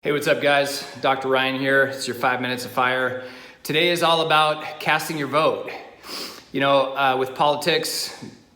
Hey, what's up guys? Dr. Ryan here. It's your 5 minutes of fire. Today is all about casting your vote. With politics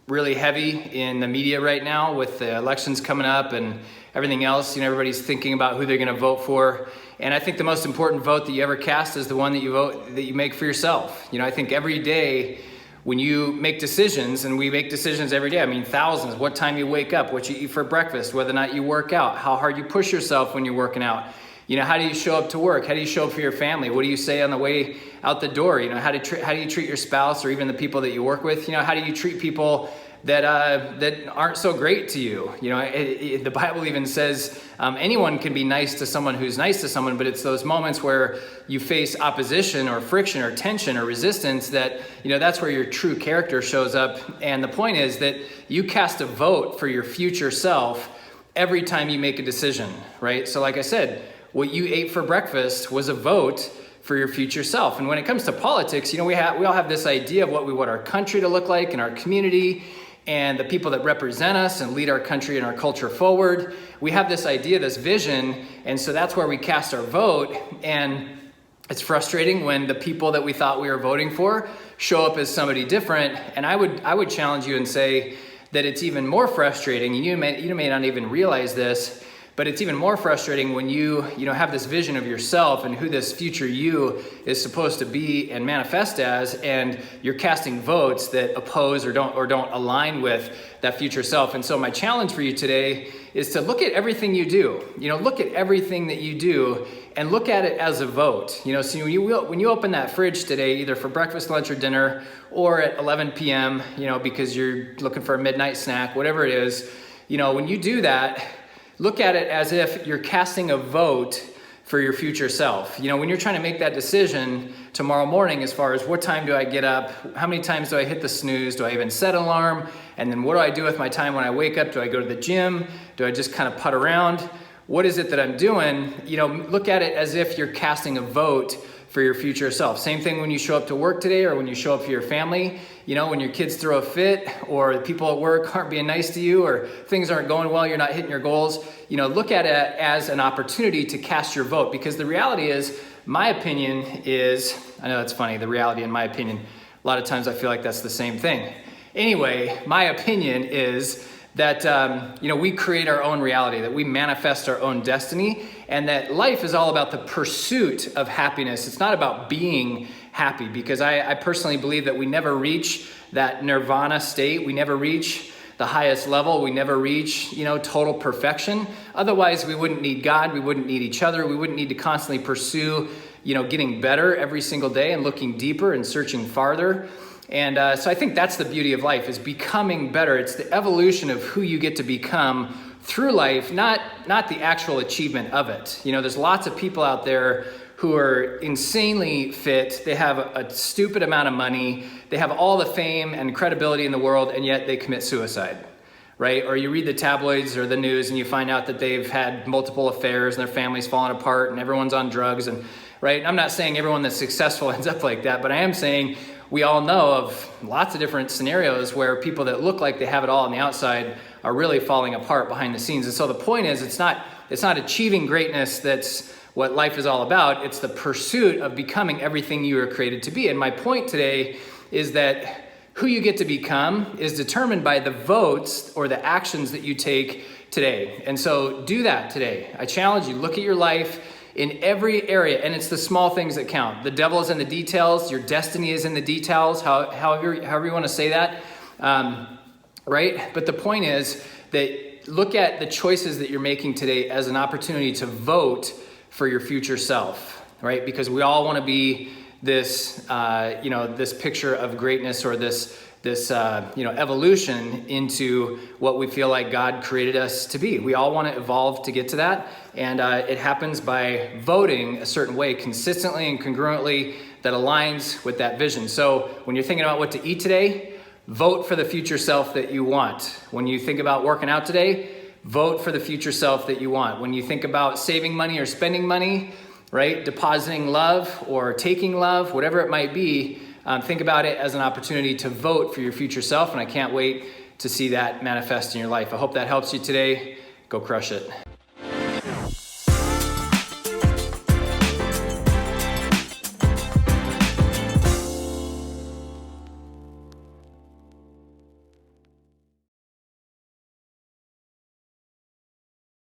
really heavy in the media right now, with the elections coming up and everything else, everybody's thinking about who they're gonna vote for. And I think the most important vote that you ever cast is the one that you make for yourself. I think every day when you make decisions, and we make decisions every day, thousands, what time you wake up, what you eat for breakfast, whether or not you work out, how hard you push yourself when you're working out. How do you show up to work? How do you show up for your family? What do you say on the way out the door? How do you treat your spouse or even the people that you work with? How do you treat people that aren't so great to you? The Bible even says anyone can be nice to someone who's nice to someone, but it's those moments where you face opposition or friction or tension or resistance that, that's where your true character shows up. And the point is that you cast a vote for your future self every time you make a decision, right? So like I said, what you ate for breakfast was a vote for your future self. And when it comes to politics, we all have this idea of what we want our country to look like and our community and the people that represent us and lead our country and our culture forward. We have this idea, this vision, and so that's where we cast our vote. And it's frustrating when the people that we thought we were voting for show up as somebody different. And I would challenge you and say that it's even more frustrating, and you may not even realize this, but it's even more frustrating when you have this vision of yourself and who this future you is supposed to be and manifest as, and you're casting votes that oppose or don't align with that future self. And so my challenge for you today is to look at everything you do. Look at everything that you do and look at it as a vote. So when you open that fridge today, either for breakfast, lunch, or dinner, or at 11 p.m., because you're looking for a midnight snack, whatever it is, when you do that, look at it as if you're casting a vote for your future self. When you're trying to make that decision tomorrow morning as far as what time do I get up, how many times do I hit the snooze, do I even set an alarm, and then what do I do with my time when I wake up? Do I go to the gym? Do I just kind of putt around? What is it that I'm doing? Look at it as if you're casting a vote for your future self. Same thing when you show up to work today or when you show up for your family. When your kids throw a fit or the people at work aren't being nice to you or things aren't going well, you're not hitting your goals, look at it as an opportunity to cast your vote. Because the reality is, my opinion is, I know that's funny, the reality and my opinion, a lot of times I feel like that's the same thing. Anyway, my opinion is that we create our own reality, that we manifest our own destiny, and that life is all about the pursuit of happiness. It's not about being happy, because I personally believe that we never reach that nirvana state. We never reach the highest level. We never reach, total perfection. Otherwise, we wouldn't need God. We wouldn't need each other. We wouldn't need to constantly pursue, getting better every single day and looking deeper and searching farther. And so I think that's the beauty of life, is becoming better. It's the evolution of who you get to become through life, not the actual achievement of it. There's lots of people out there who are insanely fit. They have a stupid amount of money. They have all the fame and credibility in the world, and yet they commit suicide, right? Or you read the tabloids or the news and you find out that they've had multiple affairs and their family's falling apart and everyone's on drugs. And right, I'm not saying everyone that's successful ends up like that, but I am saying we all know of lots of different scenarios where people that look like they have it all on the outside are really falling apart behind the scenes. And so the point is, it's not achieving greatness that's what life is all about. It's the pursuit of becoming everything you were created to be. And my point today is that who you get to become is determined by the votes or the actions that you take today. And so do that today. I challenge you, look at your life in every area, and it's the small things that count. The devil is in the details. Your destiny is in the details, however you want to say that, right? But the point is that look at the choices that you're making today as an opportunity to vote for your future self, right? Because we all want to be this, this picture of greatness or this evolution into what we feel like God created us to be. We all want to evolve to get to that. And it happens by voting a certain way consistently and congruently that aligns with that vision. So when you're thinking about what to eat today, vote for the future self that you want. When you think about working out today, vote for the future self that you want. When you think about saving money or spending money, right, depositing love or taking love, whatever it might be, think about it as an opportunity to vote for your future self, and I can't wait to see that manifest in your life. I hope that helps you today. Go crush it.